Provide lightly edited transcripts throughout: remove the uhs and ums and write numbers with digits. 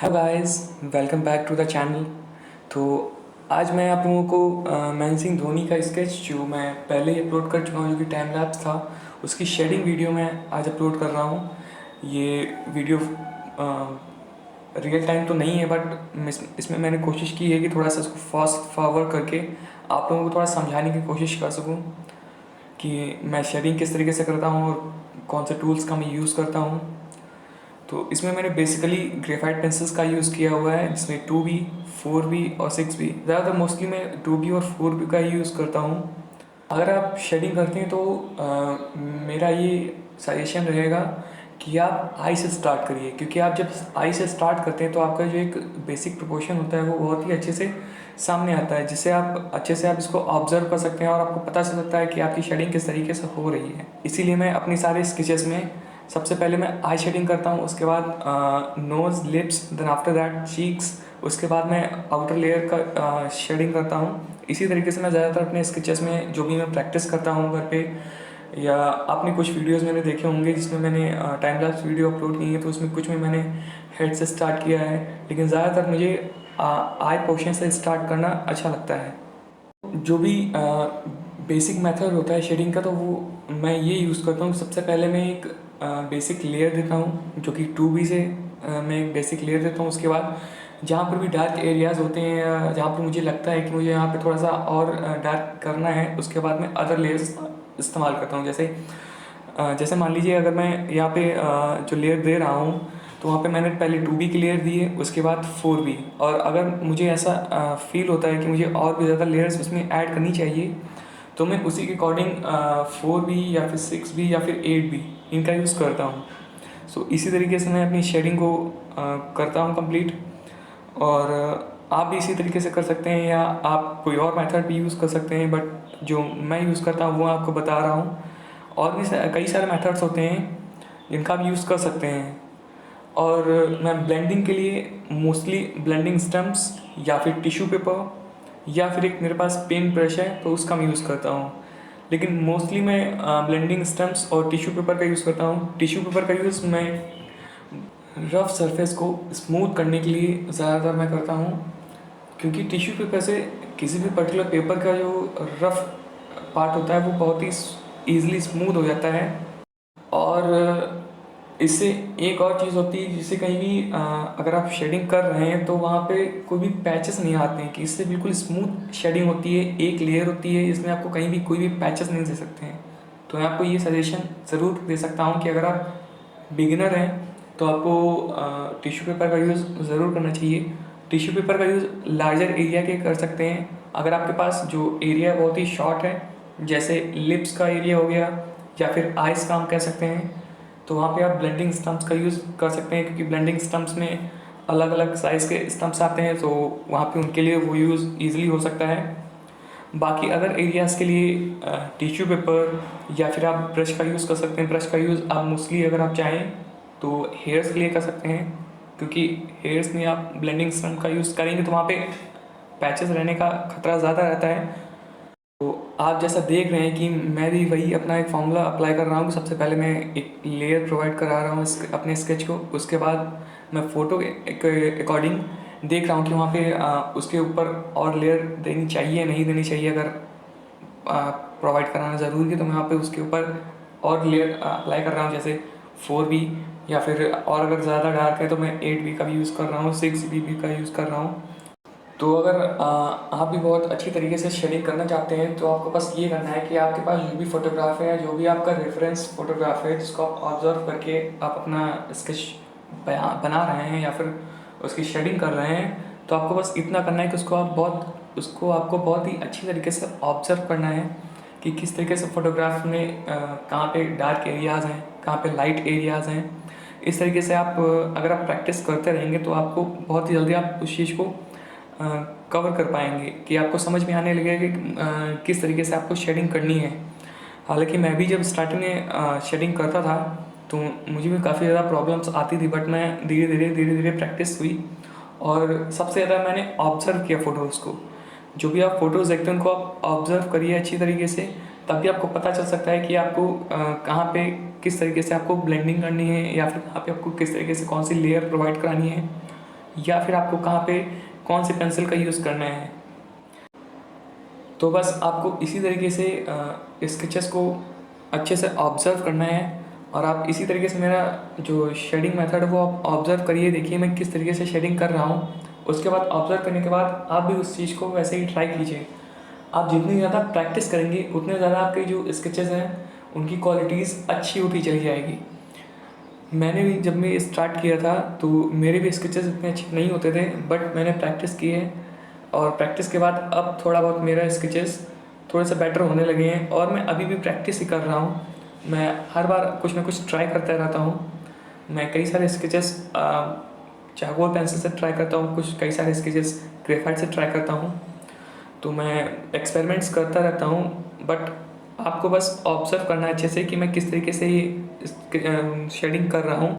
Hello guys, welcome back to the channel. तो आज मैं आप लोगों को महेंद्र सिंह धोनी का स्केच जो मैं पहले ही अपलोड कर चुका हूँ, जो कि टाइम लैप्स था, उसकी शेडिंग वीडियो मैं आज अपलोड कर रहा हूँ। ये वीडियो रियल टाइम तो नहीं है, बट इसमें मैंने कोशिश की है कि थोड़ा सा इसको फास्ट फॉरवर्ड करके आप लोगों को थोड़ा समझाने की कोशिश कर सकूँ कि मैं शेडिंग किस तरीके से करता हूँ और कौन से टूल्स का मैं यूज़ करता हूँ। तो इसमें मैंने बेसिकली ग्रेफाइट पेंसिल्स का यूज़ किया हुआ है, जिसमें 2B, 4B और 6B। ज़्यादातर मोस्टली मैं 2B और 4B का ही यूज़ करता हूँ। अगर आप शेडिंग करते हैं तो मेरा ये सजेशन रहेगा कि आप आई से स्टार्ट करिए, क्योंकि आप जब आई से स्टार्ट करते हैं तो आपका जो एक बेसिक प्रोपोर्शन होता है वो बहुत ही अच्छे से सामने आता है, जिससे आप अच्छे से आप इसको ऑब्जर्व कर सकते हैं और आपको पता चल सकता है कि आपकी शेडिंग किस तरीके से हो रही है। इसीलिए मैं अपनी सारे स्केचेस में सबसे पहले मैं आई शेडिंग करता हूँ, उसके बाद nose, lips, then after that cheeks, उसके बाद मैं आउटर लेयर का शेडिंग करता हूँ। इसी तरीके से मैं ज़्यादातर अपने स्केचेस में जो भी मैं प्रैक्टिस करता हूँ घर पे, या आपने कुछ वीडियोस मैंने देखे होंगे जिसमें मैंने टाइम लैप्स वीडियो अपलोड की है, तो उसमें कुछ में मैंने हेड से स्टार्ट किया है, लेकिन ज़्यादातर मुझे आई पोर्शन से स्टार्ट करना अच्छा लगता है। जो भी बेसिक मेथड होता है शेडिंग का, तो वो मैं ये यूज़ करता हूँ। सबसे पहले मैं एक बेसिक लेयर देता हूँ, जो कि 2B से मैं एक बेसिक लेयर देता हूँ। उसके बाद जहाँ पर भी डार्क एरियाज़ होते हैं, या जहाँ पर मुझे लगता है कि मुझे यहाँ पे थोड़ा सा और डार्क करना है, उसके बाद मैं अदर लेयर्स इस्तेमाल करता हूँ। जैसे मान लीजिए, अगर मैं यहाँ पे जो लेयर दे रहा हूँ, तो वहाँ पे मैंने पहले 2B की लेयर दी है, उसके बाद 4B। और अगर मुझे ऐसा फील होता है कि मुझे और भी ज़्यादा लेयर्स उसमें ऐड करनी चाहिए, तो मैं उसी के अकॉर्डिंग 4B या फिर 6B या फिर 8B इनका यूज़ करता हूँ। सो इसी तरीके से मैं अपनी शेडिंग को करता हूँ कंप्लीट। और आप भी इसी तरीके से कर सकते हैं, या आप कोई और मेथड भी यूज़ कर सकते हैं, बट जो मैं यूज़ करता हूँ वो आपको बता रहा हूँ। और भी कई सारे मेथड्स होते हैं जिनका आप यूज़ कर सकते हैं। और मैं ब्लेंडिंग के लिए मोस्टली ब्लेंडिंग स्टम्प्स या फिर टिश्यू पेपर, या फिर एक मेरे पास पेन ब्रश है तो उसका मैं यूज़ करता हूँ। लेकिन मोस्टली मैं ब्लेंडिंग स्टम्प्स और टिश्यू पेपर का यूज़ करता हूँ। टिश्यू पेपर का यूज़ मैं रफ़ सरफेस को स्मूथ करने के लिए ज़्यादातर मैं करता हूँ, क्योंकि टिश्यू पेपर से किसी भी पर्टिकुलर पेपर का जो रफ़ पार्ट होता है वो बहुत ही ईज़िली स्मूथ हो जाता है। और इससे एक और चीज़ होती है, जिससे कहीं भी अगर आप शेडिंग कर रहे हैं तो वहाँ पे कोई भी पैचेस नहीं आते हैं, कि इससे बिल्कुल स्मूथ शेडिंग होती है, एक लेयर होती है, इसमें आपको कहीं भी कोई भी पैचेस नहीं दे सकते हैं। तो मैं आपको ये सजेशन ज़रूर दे सकता हूँ कि अगर आप बिगिनर हैं तो आपको टिश्यू पेपर का यूज़ ज़रूर करना चाहिए। टिश्यू पेपर का यूज़ लार्जर एरिया के कर सकते हैं। अगर आपके पास जो एरिया बहुत ही शॉर्ट है, जैसे लिप्स का एरिया हो गया या फिर आइज़ का हम कह सकते हैं, तो वहाँ पे आप ब्लेंडिंग स्टम्प्स का यूज़ कर सकते हैं, क्योंकि ब्लेंडिंग स्टम्प्स में अलग अलग साइज़ के स्टम्प्स आते हैं, तो वहाँ पे उनके लिए वो यूज़ ईज़िली हो सकता है। बाकी अदर एरियाज़ के लिए टिश्यू पेपर या फिर आप ब्रश का यूज़ कर सकते हैं। ब्रश का यूज़ आप मोस्टली अगर आप चाहें तो हेयर्स के लिए कर सकते हैं, क्योंकि हेयर्स में आप ब्लेंडिंग स्टम्प का यूज़ करेंगे तो वहाँ पे पैचेस रहने का खतरा ज़्यादा रहता है। तो आप जैसा देख रहे हैं कि मैं भी वही अपना एक फार्मूला अप्लाई कर रहा हूँ। सबसे पहले मैं एक लेयर प्रोवाइड करा रहा हूँ अपने स्केच को, उसके बाद मैं फ़ोटो के अकॉर्डिंग देख रहा हूँ कि वहाँ पे उसके ऊपर और लेयर देनी चाहिए नहीं देनी चाहिए। अगर प्रोवाइड कराना ज़रूरी है तो मैं वहाँ पे उसके ऊपर और लेयर अप्लाई कर रहा हूँ, जैसे 4B, या फिर और अगर ज़्यादा डार्क है तो मैं 8B का भी यूज़ कर रहा हूँ, 6B का यूज़ कर रहा हूँ। तो अगर आप भी बहुत अच्छी तरीके से शेडिंग करना चाहते हैं तो आपको बस ये करना है कि आपके पास जो भी फ़ोटोग्राफ है, जो भी आपका रेफरेंस फ़ोटोग्राफ है, जिसको आप ऑब्ज़र्व करके आप अपना स्केच बना रहे हैं या फिर उसकी शेडिंग कर रहे हैं, तो आपको बस इतना करना है कि उसको आपको बहुत ही अच्छी तरीके से ऑब्ज़र्व करना है कि किस तरीके से फ़ोटोग्राफ में कहाँ पे डार्क एरियाज़ हैं, कहाँ पे लाइट एरियाज़ हैं। इस तरीके से आप अगर आप प्रैक्टिस करते रहेंगे तो आपको बहुत ही जल्दी आप उस चीज़ को कवर कर पाएंगे, कि आपको समझ में आने लगेगा कि किस तरीके से आपको शेडिंग करनी है। हालांकि मैं भी जब स्टार्टिंग में शेडिंग करता था तो मुझे भी काफ़ी ज़्यादा प्रॉब्लम्स आती थी, बट मैं धीरे धीरे प्रैक्टिस हुई और सबसे ज़्यादा मैंने ऑब्ज़र्व किया फ़ोटोज़ को। जो भी आप फ़ोटोज़ देखते हैं उनको आप ऑब्ज़र्व करिए अच्छी तरीके से, तभी आपको पता चल सकता है कि आपको कहाँ पे किस तरीके से आपको ब्लेंडिंग करनी है, या फिर कहाँ पे आपको किस तरीके से कौन सी लेयर प्रोवाइड करानी है। या फिर आपको कहाँ पे कौन से पेंसिल का यूज़ करना है। तो बस आपको इसी तरीके से स्केचेस को अच्छे से ऑब्ज़र्व करना है, और आप इसी तरीके से मेरा जो शेडिंग मेथड है वो आप ऑब्ज़र्व करिए, देखिए मैं किस तरीके से शेडिंग कर रहा हूँ। उसके बाद ऑब्ज़र्व करने के बाद आप भी उस चीज़ को वैसे ही ट्राई कीजिए। आप जितनी ज़्यादा प्रैक्टिस करेंगे उतने ज़्यादा आपके जो स्केचेस हैं उनकी क्वालिटीज़ अच्छी होती चली जाएगी। मैंने भी जब मैं स्टार्ट किया था तो मेरे भी स्केचेस इतने अच्छे नहीं होते थे, बट मैंने प्रैक्टिस की है, और प्रैक्टिस के बाद अब थोड़ा बहुत मेरा स्केचेस थोड़े से बेटर होने लगे हैं, और मैं अभी भी प्रैक्टिस ही कर रहा हूँ। मैं हर बार कुछ ना कुछ ट्राई करता रहता हूँ। मैं कई सारे स्केचेस चारकोल पेंसिल से ट्राई करता हूँ, कुछ कई सारे स्केचेस ग्रेफाइट से ट्राई करता हूँ। तो मैं एक्सपेरिमेंट्स करता रहता हूँ, बट आपको बस ऑब्जर्व करना है अच्छे से कि मैं किस तरीके से ये शेडिंग कर रहा हूँ।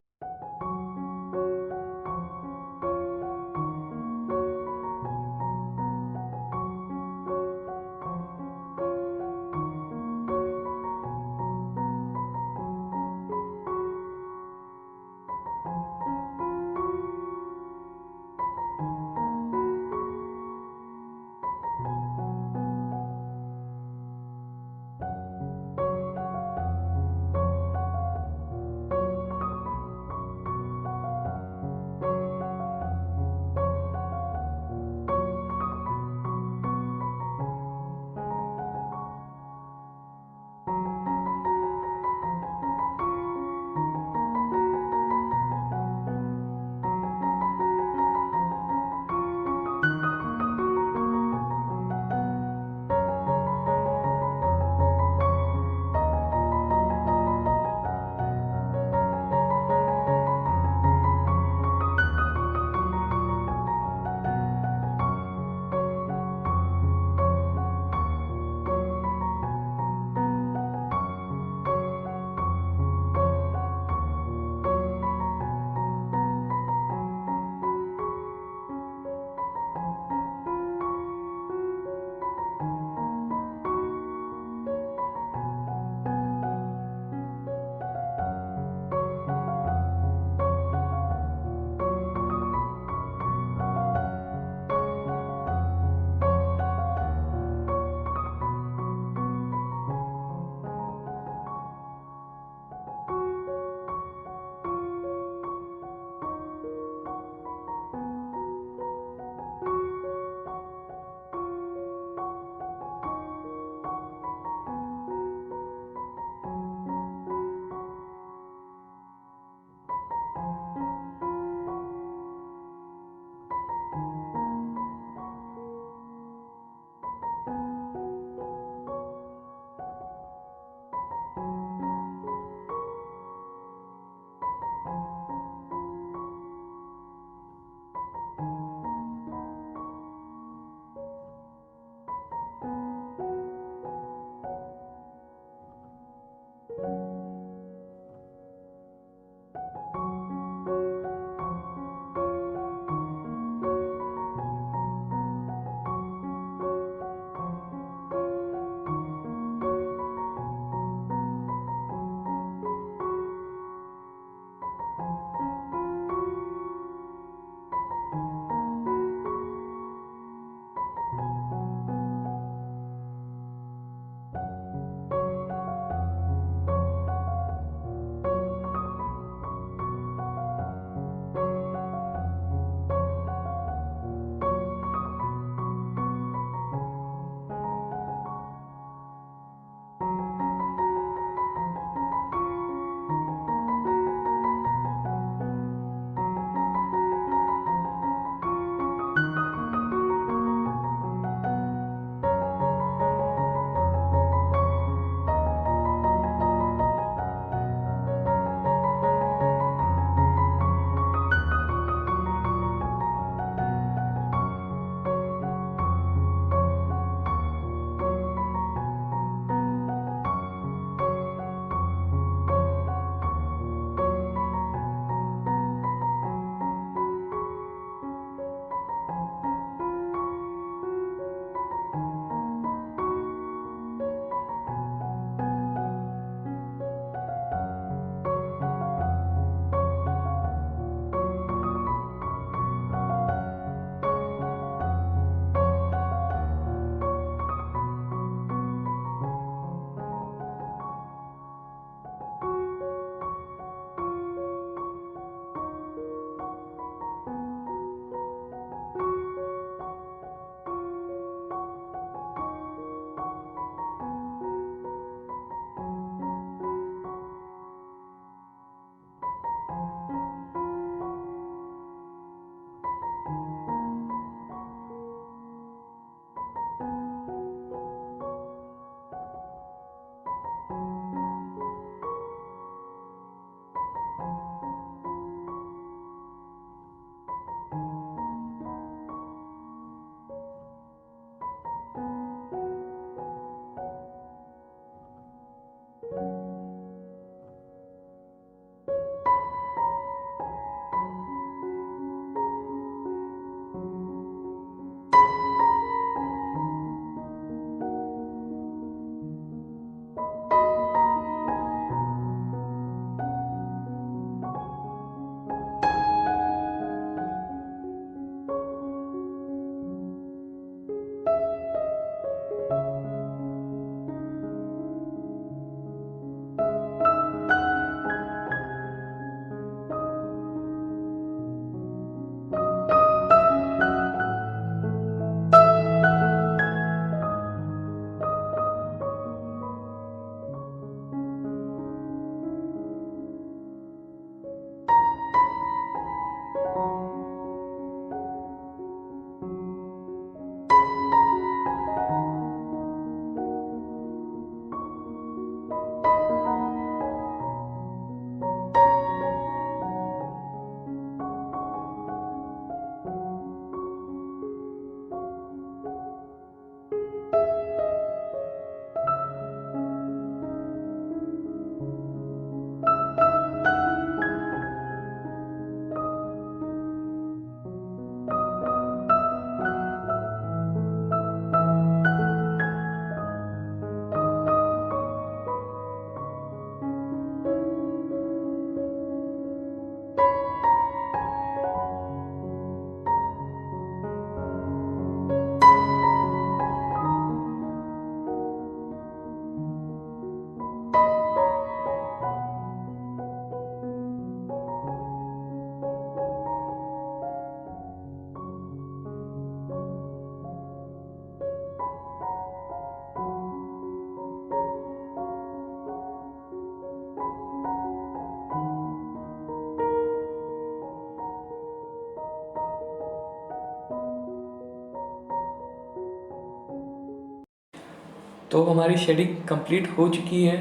तो हमारी शेडिंग कंप्लीट हो चुकी है।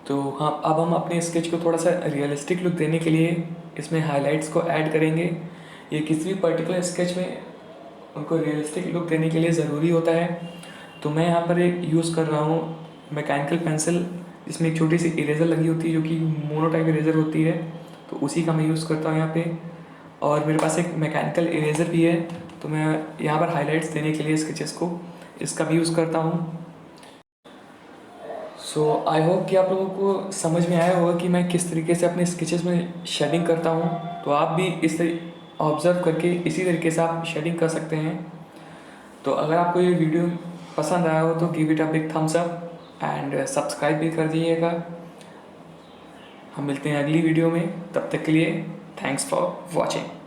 तो हाँ, अब हम अपने स्केच को थोड़ा सा रियलिस्टिक लुक देने के लिए इसमें हाइलाइट्स को ऐड करेंगे। ये किसी भी पर्टिकुलर स्केच में उनको रियलिस्टिक लुक देने के लिए ज़रूरी होता है। तो मैं यहाँ पर एक यूज़ कर रहा हूँ मैकेनिकल पेंसिल, जिसमें एक छोटी सी इरेज़र लगी होती है जो कि मोनोटाइप इरेज़र होती है, तो उसी का मैं यूज़ करता हूँ यहाँ पे। और मेरे पास एक मैकेनिकल इरेज़र भी है, तो मैं यहाँ पर हाइलाइट्स देने के लिए स्केचेस को इसका भी यूज़ करता हूँ। सो आई होप कि आप लोगों को समझ में आया होगा कि मैं किस तरीके से अपने स्केचेस में शेडिंग करता हूँ। तो आप भी इस ऑब्ज़र्व करके इसी तरीके से आप शेडिंग कर सकते हैं। तो अगर आपको ये वीडियो पसंद आया हो तो give it a big thumbs up and subscribe भी कर दीजिएगा। हम मिलते हैं अगली वीडियो में, तब तक के लिए थैंक्स फॉर वॉचिंग।